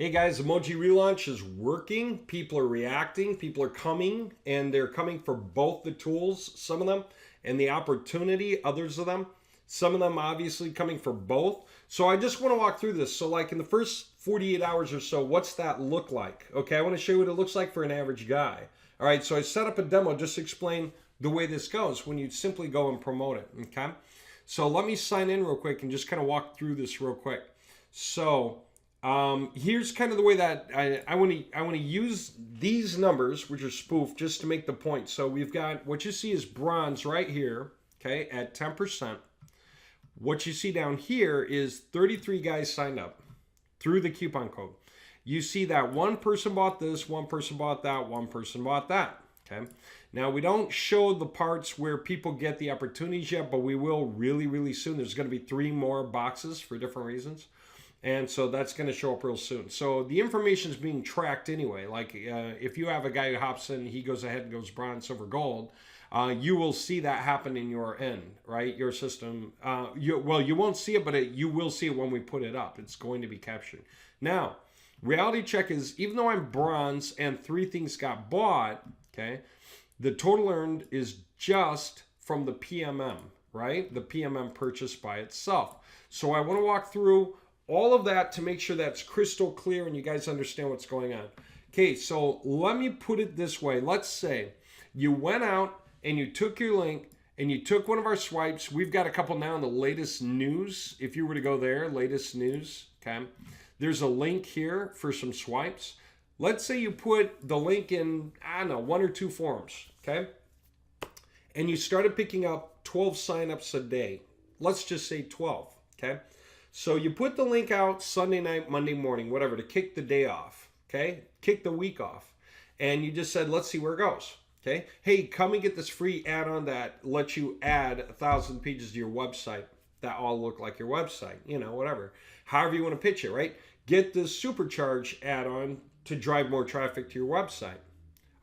Hey guys, the MOWG relaunch is working. People are reacting. People are coming, and they're coming for both the tools, some of them, and the opportunity, others of them. Some of them obviously coming for both. So I just want to walk through this. So like in the first 48 hours or so, what's that look like? Okay, I want to show you what it looks like for an average guy. All right, so I set up a demo just to explain the way this goes when you simply go and promote it, okay? So let me sign in real quick and just kind of walk through this real quick. So here's kind of the way that I want to use these numbers, which are spoofed, just to make the point. So we've got what you see is bronze right here, okay, at 10%. What you see down here is 33 guys signed up through the coupon code. You see that one person bought this, one person bought that, one person bought that. Okay. Now we don't show the parts where people get the opportunities yet, but we will really, really soon. There's going to be 3 more boxes for different reasons. And so that's going to show up real soon. So the information is being tracked anyway. Like if you have a guy who hops in, he goes ahead and goes bronze, silver, gold. You will see that happen in your end, right? Your system. You won't see it, but you will see it when we put it up. It's going to be captured. Now, reality check is, even though I'm bronze and 3 things got bought, okay, the total earned is just from the PMM, right? The PMM purchase by itself. So I want to walk through all of that to make sure that's crystal clear and you guys understand what's going on. Okay, so let me put it this way. Let's say you went out and you took your link and you took one of our swipes. We've got a couple now in the latest news. If you were to go there, latest news, okay, there's a link here for some swipes. Let's say you put the link in, I don't know, 1 or 2 forums, okay, and you started picking up 12 signups a day. Let's just say 12, okay? So you put the link out Sunday night, Monday morning, whatever, to kick the day off, okay? Kick the week off. And you just said, let's see where it goes, okay? Hey, come and get this free add-on that lets you add 1,000 pages to your website that all look like your website, you know, whatever. However you want to pitch it, right? Get this supercharge add-on to drive more traffic to your website.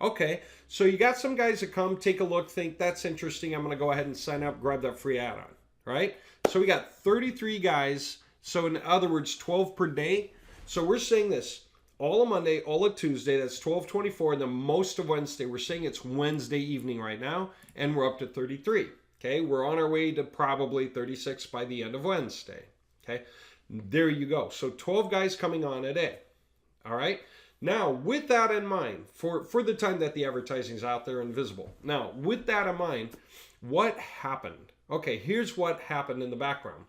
Okay, so you got some guys that come, take a look, think that's interesting. I'm going to go ahead and sign up, grab that free add-on, right? So we got 33 guys. So in other words, 12 per day. So we're saying this all of Monday, all of Tuesday, that's 12/24, and then most of Wednesday. We're saying it's Wednesday evening right now, and we're up to 33. Okay, we're on our way to probably 36 by the end of Wednesday. Okay, there you go. So 12 guys coming on a day. All right. Now, with that in mind, for the time that the advertising is out there and visible. Now, with that in mind, what happened? Okay, here's what happened in the background.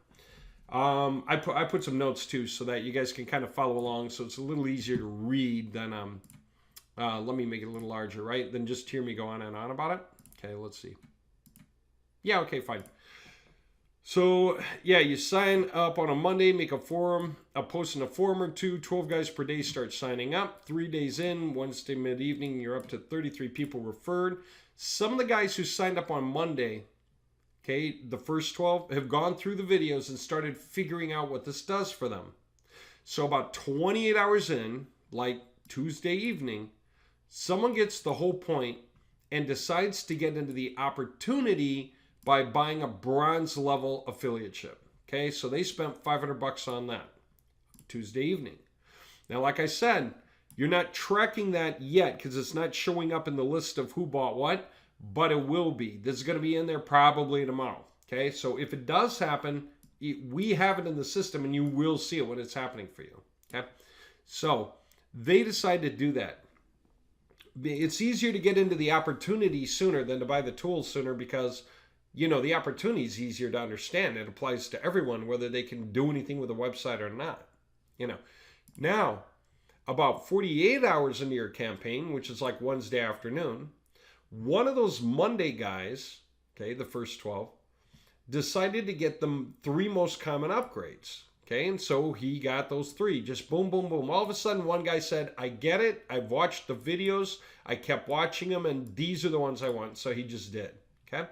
I put some notes too so that you guys can kind of follow along, so it's a little easier to read than let me make it a little larger, right? Than just hear me go on and on about it. Okay, let's see. Yeah, okay, fine. So yeah, you sign up on a Monday, make a forum, a post in a forum or 2, 12 guys per day start signing up. 3 days in, Wednesday mid-evening, you're up to 33 people referred. Some of the guys who signed up on Monday, okay, the first 12 have gone through the videos and started figuring out what this does for them. So about 28 hours in, like Tuesday evening, someone gets the whole point and decides to get into the opportunity by buying a bronze level affiliateship. Okay, so they spent $500 on that Tuesday evening. Now, like I said, you're not tracking that yet because it's not showing up in the list of who bought what, but it will be. This is going to be in there probably tomorrow. Okay, so if it does happen, we have it in the system and you will see it when it's happening for you. Okay, so they decide to do that. It's easier to get into the opportunity sooner than to buy the tools sooner because, you know, the opportunity is easier to understand. It applies to everyone, whether they can do anything with a website or not. You know, now about 48 hours into your campaign, which is like Wednesday afternoon, one of those Monday guys, okay, the first 12, decided to get the 3 most common upgrades. Okay, and so he got those 3, just boom, boom, boom. All of a sudden, one guy said, I get it. I've watched the videos. I kept watching them, and these are the ones I want. So he just did. Okay.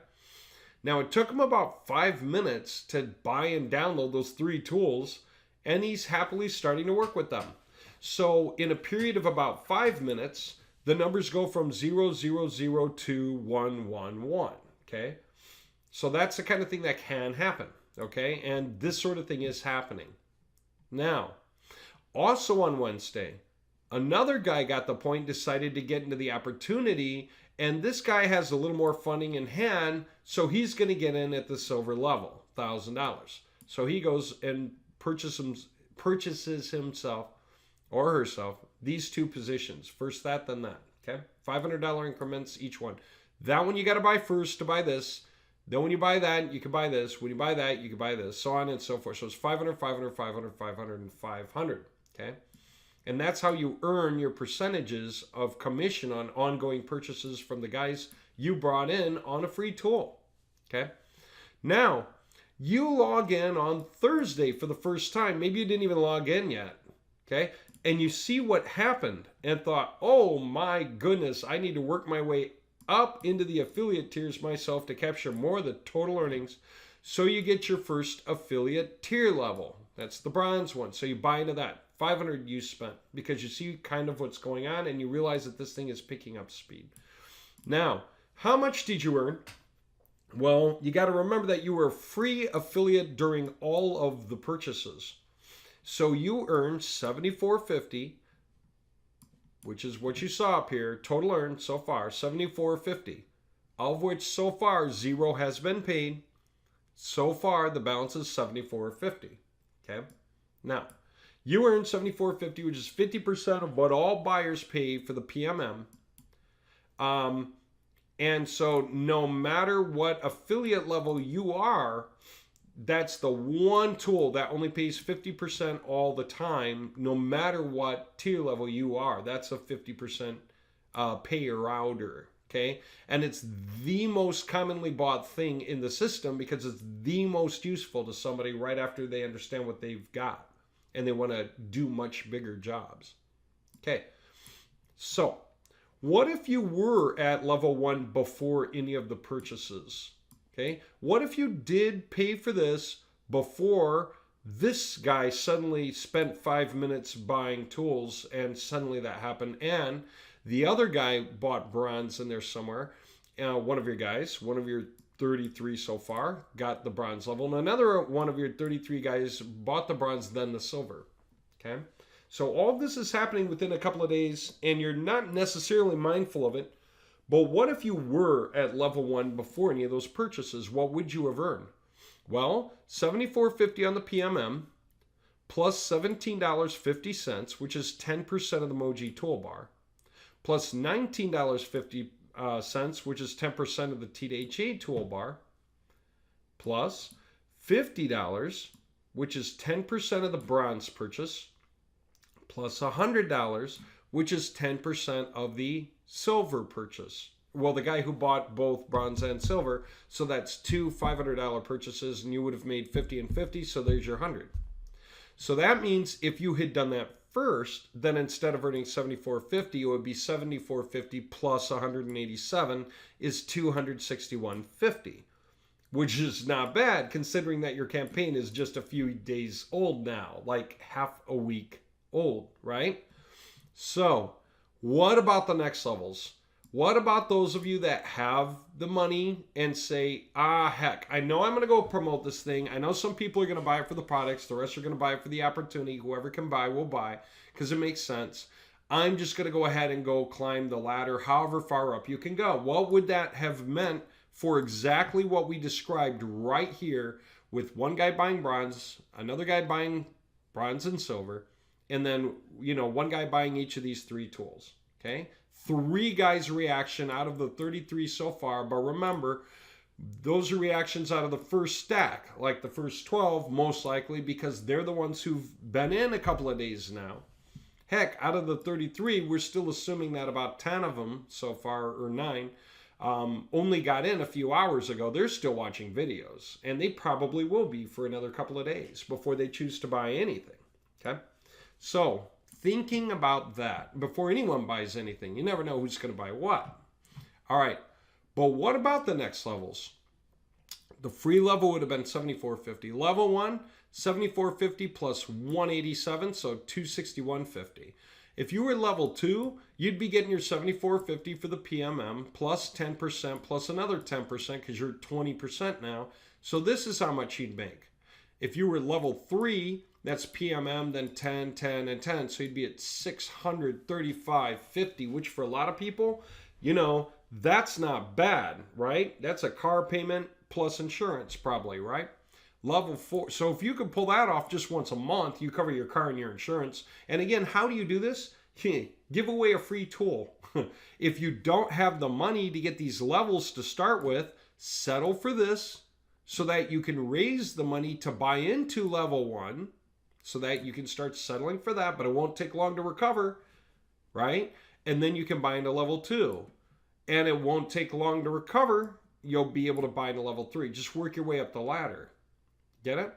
Now, it took him about 5 minutes to buy and download those 3 tools, and he's happily starting to work with them. So in a period of about 5 minutes, the numbers go from 0, 0, 0 to 1, 1, 1. Okay. So that's the kind of thing that can happen. Okay. And this sort of thing is happening. Now, Also on Wednesday, another guy got the point, decided to get into the opportunity, and this guy has a little more funding in hand, so he's going to get in at the silver level, $1,000. So he goes and purchases himself or herself these two positions. First that, then that. Okay? $500 increments each one. That one you got to buy first to buy this. Then when you buy that, you can buy this. When you buy that, you can buy this. So on and so forth. So it's 500, 500, 500, 500, and 500. Okay? And that's how you earn your percentages of commission on ongoing purchases from the guys you brought in on a free tool. Okay? Now, you log in on Thursday for the first time. Maybe you didn't even log in yet. Okay? And you see what happened and thought, oh my goodness, I need to work my way up into the affiliate tiers myself to capture more of the total earnings. So you get your first affiliate tier level. That's the bronze one. So you buy into that. 500 you spent because you see kind of what's going on and you realize that this thing is picking up speed. Now, how much did you earn? Well, you got to remember that you were a free affiliate during all of the purchases. So you earned $74.50, which is what you saw up here. Total earned so far, $74.50, of which so far 0 has been paid. So far, the balance is $74.50. Okay? Now, you earned $74.50, which is 50% of what all buyers pay for the PMM. And so no matter what affiliate level you are, that's the one tool that only pays 50% all the time, no matter what tier level you are. That's a 50% payer outer. Okay? And it's the most commonly bought thing in the system because it's the most useful to somebody right after they understand what they've got and they want to do much bigger jobs. Okay. So, what if you were at level 1 before any of the purchases? Okay. What if you did pay for this before this guy suddenly spent 5 minutes buying tools and suddenly that happened and the other guy bought bronze in there somewhere. One of your guys, one of your 33 so far, got the bronze level. And another one of your 33 guys bought the bronze, then the silver. Okay? So all of this is happening within a couple of days, and you're not necessarily mindful of it. But what if you were at level 1 before any of those purchases? What would you have earned? Well, $74.50 on the PMM, plus $17.50, which is 10% of the MOWG toolbar, plus $19.50, which is 10% of the T2HA toolbar, plus $50, which is 10% of the bronze purchase, plus $100, which is 10% of the silver purchase. Well, the guy who bought both bronze and silver, so that's two $500 purchases, and you would have made 50 and 50, so there's your 100. So that means if you had done that first, then instead of earning $74.50, it would be $74.50 plus 187 is $261.50, which is not bad considering that your campaign is just a few days old now, like half a week old, right? So what about the next levels? What about those of you that have the money and say, heck, I know I'm going to go promote this thing. I know some people are going to buy it for the products. The rest are going to buy it for the opportunity. Whoever can buy will buy because it makes sense. I'm just going to go ahead and go climb the ladder however far up you can go. What would that have meant for exactly what we described right here with one guy buying bronze, another guy buying bronze and silver, and then, one guy buying each of these three tools, okay? 3 guys' reaction out of the 33 so far, but remember, those are reactions out of the first stack, like the first 12, most likely, because they're the ones who've been in a couple of days now. Heck, out of the 33, we're still assuming that about 10 of them so far, or 9, only got in a few hours ago. They're still watching videos, and they probably will be for another couple of days before they choose to buy anything, okay? So, thinking about that before anyone buys anything, you never know who's going to buy what. All right, but what about the next levels? The free level would have been $74.50. Level 1, $74.50 plus 187, so $261.50. If you were level 2, you'd be getting your $74.50 for the PMM plus 10% plus another 10% because you're 20% now. So this is how much you'd make. If you were level 3, that's PMM, then 10, 10, and 10. So you'd be at 635, 50, which for a lot of people, you know, that's not bad, right? That's a car payment plus insurance probably, right? Level 4. So if you could pull that off just once a month, you cover your car and your insurance. And again, how do you do this? Give away a free tool. If you don't have the money to get these levels to start with, settle for this so that you can raise the money to buy into level 1 so that you can start settling for that, but it won't take long to recover, right? And then you can buy into level 2. And it won't take long to recover. You'll be able to buy into level 3. Just work your way up the ladder. Get it?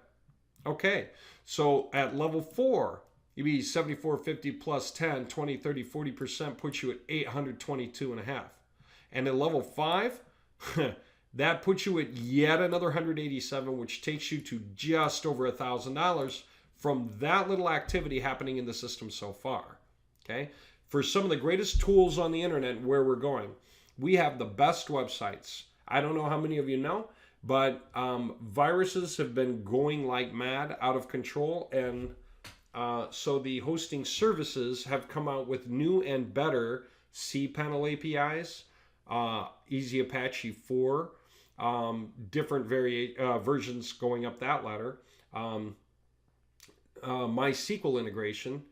Okay. So at level 4, you'd be 74.50 plus 10, 20, 30, 40% puts you at 822.5. And at level 5, that puts you at yet another 187, which takes you to just over $1,000 from that little activity happening in the system so far. Okay? For some of the greatest tools on the internet where we're going, we have the best websites. I don't know how many of you know, but viruses have been going like mad, out of control, and so the hosting services have come out with new and better cPanel APIs, Easy Apache 4, different versions going up that ladder, MySQL integration,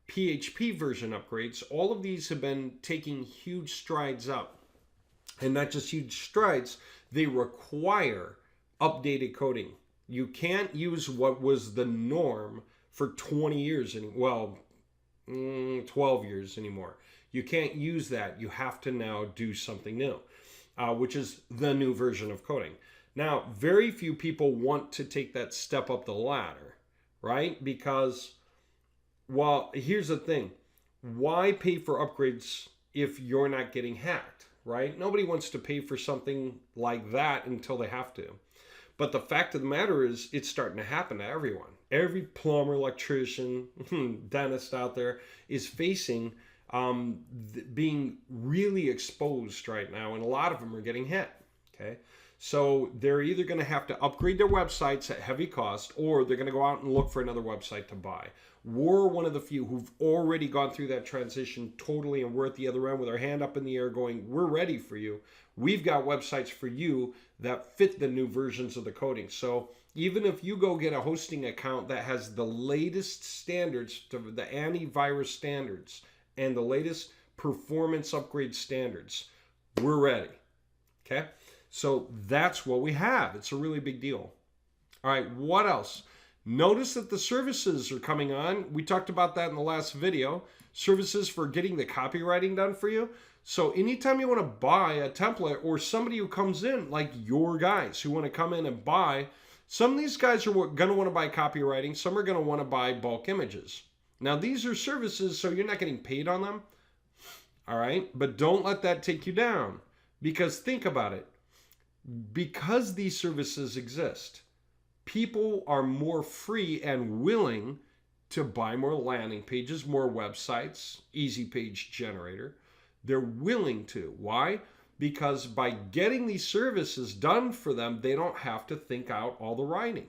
PHP version upgrades. All of these have been taking huge strides up. And not just huge strides, they require updated coding. You can't use what was the norm for 20 years, 12 years anymore. You can't use that. You have to now do something new, which is the new version of coding. Now, very few people want to take that step up the ladder, right? Because, well, here's the thing. Why pay for upgrades if you're not getting hacked, right? Nobody wants to pay for something like that until they have to. But the fact of the matter is, it's starting to happen to everyone. Every plumber, electrician, dentist out there is facing being really exposed right now, and a lot of them are getting hit. Okay, so they're either going to have to upgrade their websites at heavy cost, or they're going to go out and look for another website to buy. We're one of the few who've already gone through that transition totally, and we're at the other end with our hand up in the air going, we're ready for you. We've got websites for you that fit the new versions of the coding. So even if you go get a hosting account that has the latest standards, to the antivirus standards, and the latest performance upgrade standards, we're ready. Okay? So that's what we have. It's a really big deal. All right, what else? Notice that the services are coming on. We talked about that in the last video. Services for getting the copywriting done for you. So anytime you want to buy a template, or somebody who comes in, like your guys who want to come in and buy, some of these guys are going to want to buy copywriting. Some are going to want to buy bulk images. Now, these are services, so you're not getting paid on them. All right, but don't let that take you down, because think about it. Because these services exist, people are more free and willing to buy more landing pages, more websites, easy page generator. They're willing to. Why? Because by getting these services done for them, they don't have to think out all the writing.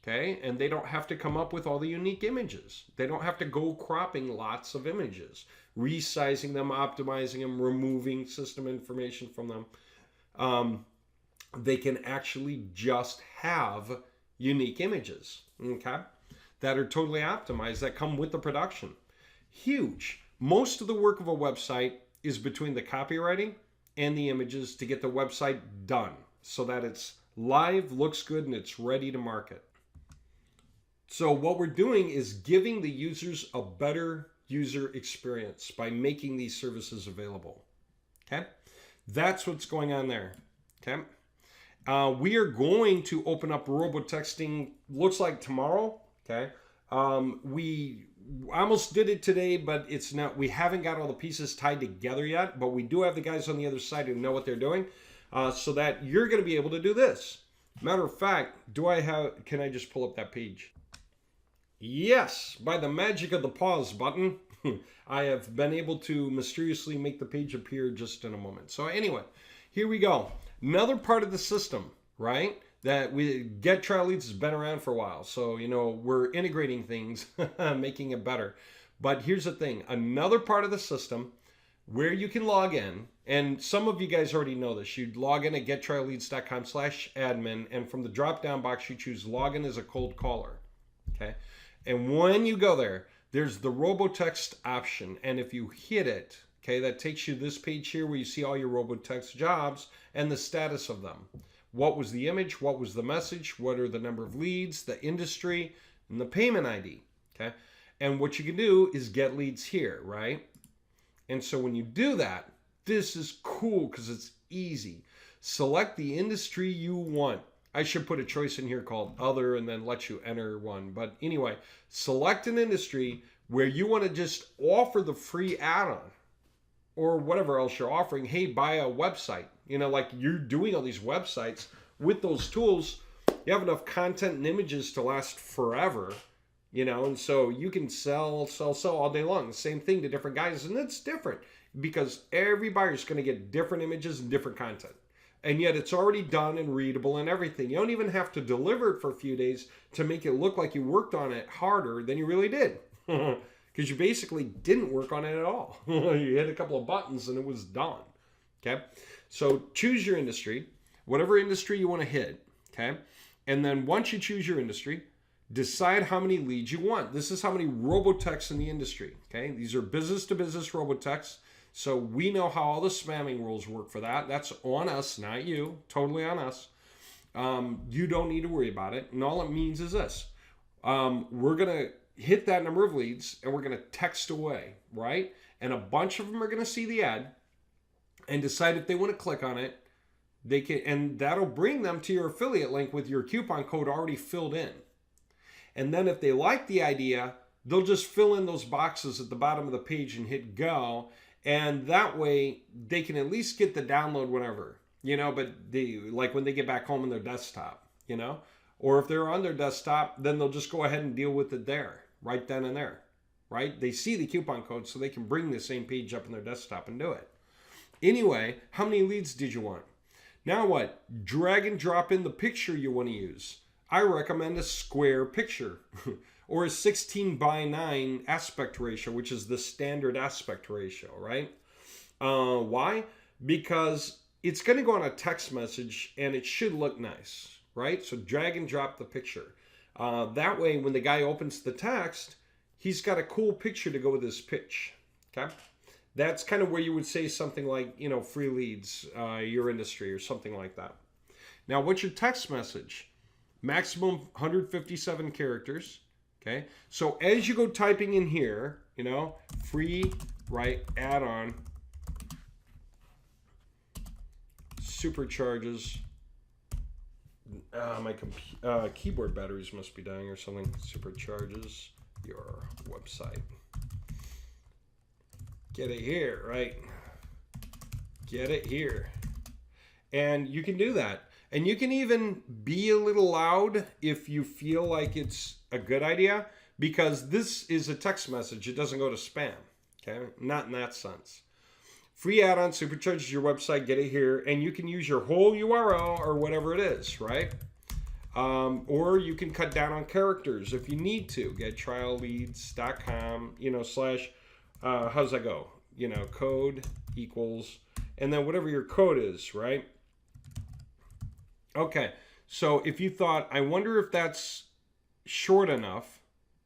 Okay? And they don't have to come up with all the unique images. They don't have to go cropping lots of images, resizing them, optimizing them, removing system information from them. They can actually just have unique images, okay, that are totally optimized, that come with the production. Huge. Most of the work of a website is between the copywriting and the images to get the website done so that it's live, looks good, and it's ready to market. So what we're doing is giving the users a better user experience by making these services available. Okay? That's what's going on there. Okay? We are going to open up robotexting, looks like tomorrow. Okay? We almost did it today, but it's not. We haven't got all the pieces tied together yet, but we do have the guys on the other side who know what they're doing, so that you're going to be able to do this. Matter of fact, can I just pull up that page? Yes, by the magic of the pause button, I have been able to mysteriously make the page appear just in a moment. So anyway, here we go. Another part of the system, right, that we Get Trial Leads has been around for a while. So, you know, we're integrating things, making it better. But here's the thing, another part of the system where you can log in, and some of you guys already know this. You log in at gettrialleads.com/admin, and from the drop-down box, you choose login as a cold caller. Okay. And when you go there, there's the robotext option. And if you hit it, okay, that takes you to this page here where you see all your robotext jobs and the status of them. What was the image? What was the message? What are the number of leads, the industry, and the payment ID? Okay. And what you can do is get leads here, right? And so when you do that, this is cool because it's easy. Select the industry you want. I should put a choice in here called other and then let you enter one. But anyway, select an industry where you want to just offer the free add-on or whatever else you're offering. Hey, buy a website. You know, like you're doing all these websites with those tools. You have enough content and images to last forever. You know, and so you can sell all day long. The same thing to different guys. And it's different because every buyer is going to get different images and different content. And yet it's already done and readable and everything. You don't even have to deliver it for a few days to make it look like you worked on it harder than you really did. Because you basically didn't work on it at all. You hit a couple of buttons and it was done. Okay. So choose your industry, whatever industry you want to hit. Okay. And then once you choose your industry, decide how many leads you want. This is how many robotexts in the industry. Okay, these are business-to-business robotexts. So we know how all the spamming rules work for that. That's on us, not you. Totally on us. You don't need to worry about it. And all it means is this. We're going to hit that number of leads and we're going to text away, right? And a bunch of them are going to see the ad and decide if they want to click on it. They can, and that'll bring them to your affiliate link with your coupon code already filled in. And then if they like the idea, they'll just fill in those boxes at the bottom of the page and hit go. And that way they can at least get the download whenever, you know, but they, like when they get back home on their desktop, you know, or if they're on their desktop, then they'll just go ahead and deal with it there, right then and there, right? They see the coupon code so they can bring the same page up on their desktop and do it. Anyway, how many leads did you want? Now what? Drag and drop in the picture you want to use. I recommend a square picture or a 16:9 aspect ratio, which is the standard aspect ratio, right? Why? Because it's going to go on a text message and it should look nice, right? So drag and drop the picture. That way, when the guy opens the text, he's got a cool picture to go with his pitch, okay? That's kind of where you would say something like, you know, free leads, your industry or something like that. Now, what's your text message? Maximum 157 characters. Okay. So as you go typing in here, you know, free, right, add-on, supercharges. My keyboard batteries must be dying or something. Supercharges your website. Get it here, right? Get it here. And you can do that. And you can even be a little loud if you feel like it's a good idea, because this is a text message. It doesn't go to spam, okay? Not in that sense. Free add-on supercharges your website, get it here, and you can use your whole URL or whatever it is, right? Or you can cut down on characters if you need to. Gettrialleads.com, you know, slash, how's that go? You know, code equals, and then whatever your code is, right? Okay, so if you thought, I wonder if that's short enough,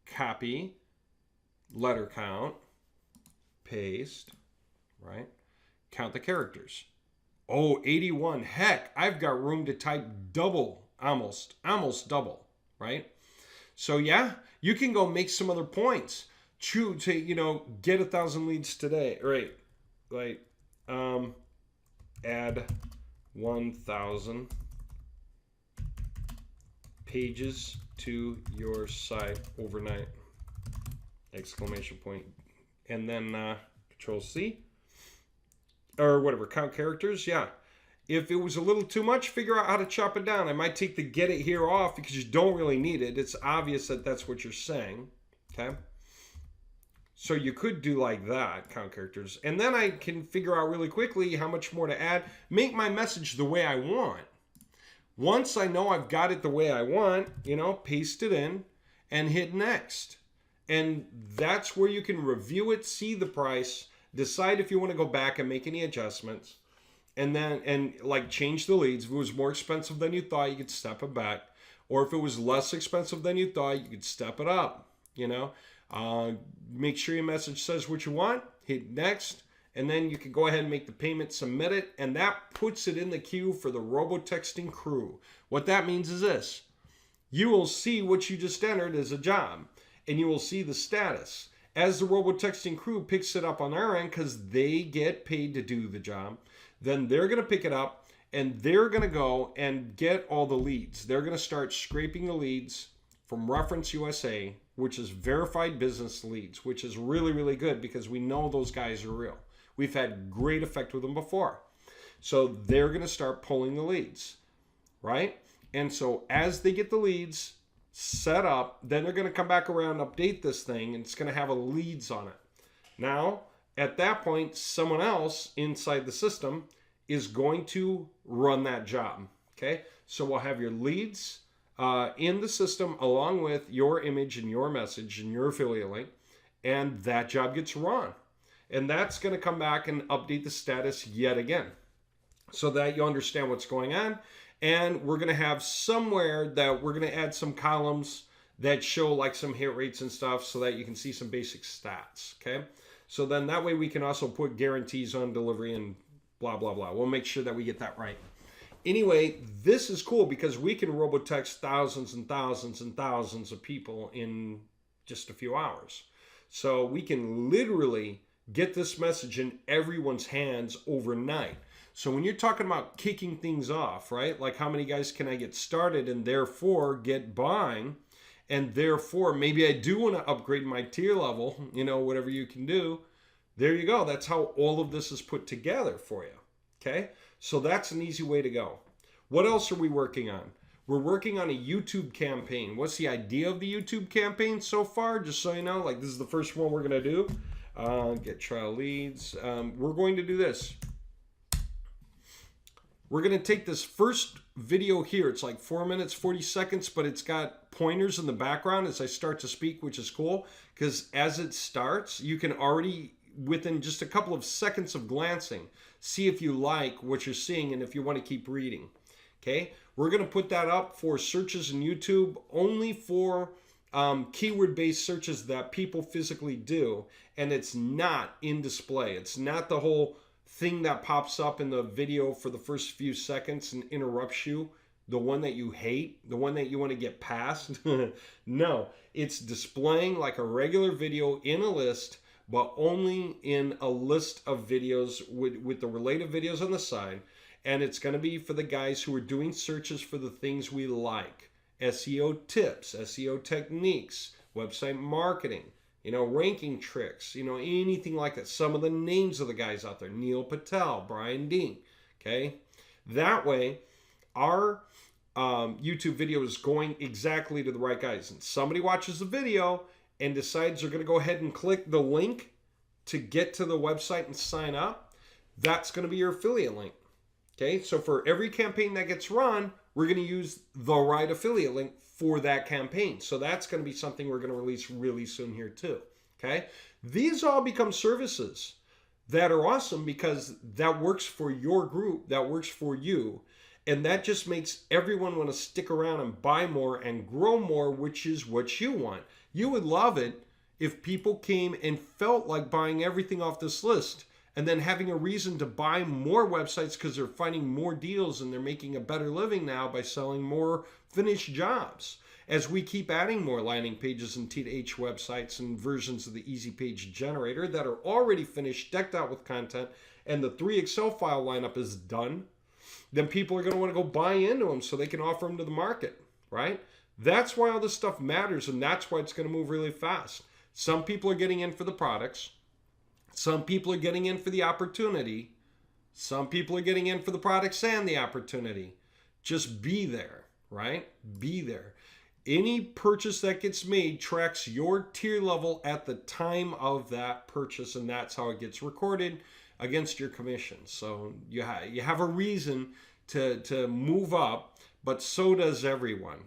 copy, letter count, paste, right? Count the characters. Oh, 81. Heck, I've got room to type double, almost double, right? So yeah, you can go make some other points. To you know, get 1,000 leads today, right? Like, add 1,000 pages to your site overnight, exclamation point, and then Control C, or whatever, count characters. Yeah, if it was a little too much, figure out how to chop it down. I might take the get it here off because you don't really need it. It's obvious that that's what you're saying, okay? So you could do like that, count characters, and then I can figure out really quickly how much more to add, make my message the way I want. Once I know I've got it the way I want, paste it in and hit next. And that's where you can review it, see the price, decide if you want to go back and make any adjustments, and like change the leads. If it was more expensive than you thought, you could step it back. Or if it was less expensive than you thought, you could step it up. Make sure your message says what you want, hit next, and then you can go ahead and make the payment, submit it, and that puts it in the queue for the robo-texting crew. What that means is this: you will see what you just entered as a job, and you will see the status. As the robo-texting crew picks it up on our end, because they get paid to do the job, then they're going to pick it up, and they're going to go and get all the leads. They're going to start scraping the leads from Reference USA, which is verified business leads, which is really, really good because we know those guys are real. We've had great effect with them before. So they're going to start pulling the leads, right? And so as they get the leads set up, then they're going to come back around and update this thing, and it's going to have a leads on it. Now, at that point, someone else inside the system is going to run that job, okay? So we'll have your leads in the system along with your image and your message and your affiliate link, and that job gets run. And that's going to come back and update the status yet again so that you understand what's going on. And we're going to have somewhere that we're going to add some columns that show like some hit rates and stuff so that you can see some basic stats, okay? So then that way we can also put guarantees on delivery and blah, blah, blah. We'll make sure that we get that right. Anyway, this is cool because we can robotext thousands and thousands and thousands of people in just a few hours. So we can literally get this message in everyone's hands overnight. So when you're talking about kicking things off, right? Like how many guys can I get started and therefore get buying, and therefore maybe I do want to upgrade my tier level, whatever you can do. There you go. That's how all of this is put together for you. Okay? So that's an easy way to go. What else are we working on? We're working on a YouTube campaign. What's the idea of the YouTube campaign so far? Just so you know, like this is the first one we're going to do. Get trial leads. We're going to do this. We're going to take this first video here. It's like 4 minutes, 40 seconds, but it's got pointers in the background as I start to speak, which is cool because as it starts, you can already, within just a couple of seconds of glancing, see if you like what you're seeing and if you want to keep reading. Okay, we're going to put that up for searches in YouTube, only for keyword-based searches that people physically do, and it's not in display. It's not the whole thing that pops up in the video for the first few seconds and interrupts you, the one that you hate, the one that you want to get past. No, it's displaying like a regular video in a list, but only in a list of videos with the related videos on the side. And it's going to be for the guys who are doing searches for the things we like. SEO tips, SEO techniques, website marketing, ranking tricks, anything like that. Some of the names of the guys out there: Neil Patel, Brian Dean. Okay, that way our YouTube video is going exactly to the right guys. And somebody watches the video and decides they're going to go ahead and click the link to get to the website and sign up. That's going to be your affiliate link. Okay, so for every campaign that gets run, we're going to use the right affiliate link for that campaign. So that's going to be something we're going to release really soon here too. Okay, these all become services that are awesome because that works for your group, that works for you, and that just makes everyone want to stick around and buy more and grow more, which is what you want. You would love it if people came and felt like buying everything off this list and then having a reason to buy more websites because they're finding more deals and they're making a better living now by selling more finished jobs. As we keep adding more landing pages and T2H websites and versions of the Easy Page Generator that are already finished, decked out with content, and the 3 Excel file lineup is done, then people are going to want to go buy into them so they can offer them to the market, right? That's why all this stuff matters, and that's why it's going to move really fast. Some people are getting in for the products. Some people are getting in for the opportunity. Some people are getting in for the products and the opportunity. Just be there, right? Be there. Any purchase that gets made tracks your tier level at the time of that purchase, and that's how it gets recorded against your commission. So you have a reason to move up but so does everyone.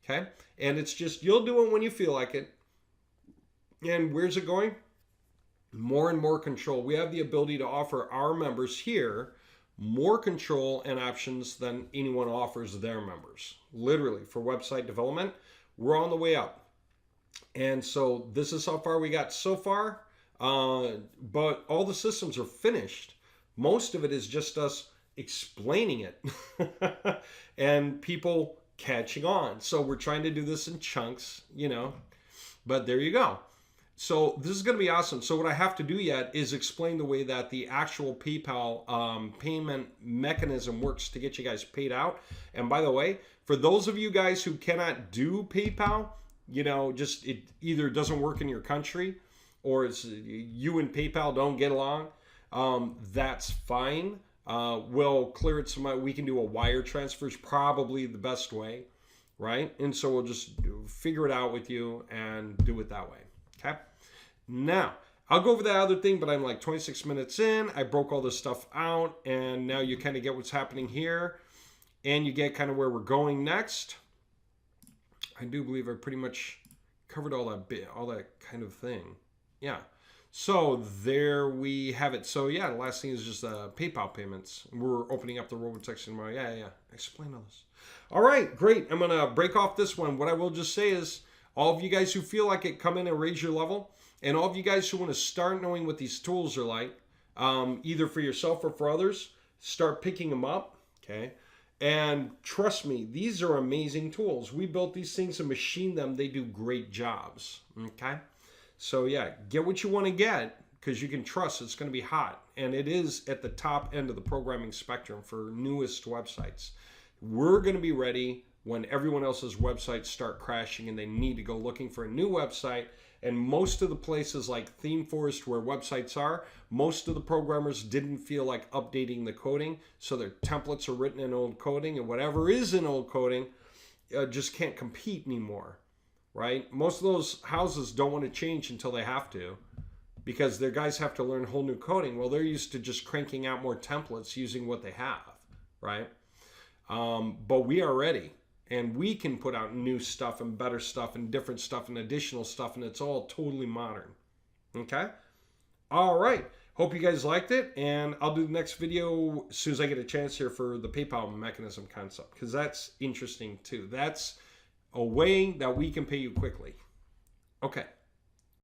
Okay? And it's just, you'll do it when you feel like it. And where's it going? More and more control. We have the ability to offer our members here more control and options than anyone offers their members. Literally, for website development, we're on the way up. And so this is how far we got so far. But all the systems are finished. Most of it is just us explaining it and people catching on. So we're trying to do this in chunks, but there you go. So this is going to be awesome. So what I have to do yet is explain the way that the actual PayPal payment mechanism works to get you guys paid out. And by the way, for those of you guys who cannot do PayPal, just it either doesn't work in your country or it's you and PayPal don't get along, that's fine. We'll clear it some. We can do a wire transfer is probably the best way, right? And so we'll just figure it out with you and do it that way. Okay. Now, I'll go over that other thing, but I'm like 26 minutes in. I broke all this stuff out, and now you kind of get what's happening here, and you get kind of where we're going next. I do believe I pretty much covered all that kind of thing. Yeah. So there we have it. So yeah, the last thing is just PayPal payments. We're opening up the robotext tomorrow. Yeah. Explain all this. All right, great. I'm gonna break off this one. What I will just say is, all of you guys who feel like it, come in and raise your level. And all of you guys who want to start knowing what these tools are like, either for yourself or for others, start picking them up, okay? And trust me, these are amazing tools. We built these things and machined them. They do great jobs, okay? So yeah, get what you want to get because you can trust it's going to be hot. And it is at the top end of the programming spectrum for newest websites. We're going to be ready when everyone else's websites start crashing and they need to go looking for a new website. And most of the places like ThemeForest where websites are, most of the programmers didn't feel like updating the coding. So their templates are written in old coding, and whatever is in old coding just can't compete anymore, right? Most of those houses don't want to change until they have to because their guys have to learn whole new coding. Well, they're used to just cranking out more templates using what they have, right? But we are ready. And we can put out new stuff and better stuff and different stuff and additional stuff, and it's all totally modern. Okay? All right. Hope you guys liked it, and I'll do the next video as soon as I get a chance here for the PayPal mechanism concept, because that's interesting too. That's a way that we can pay you quickly. Okay.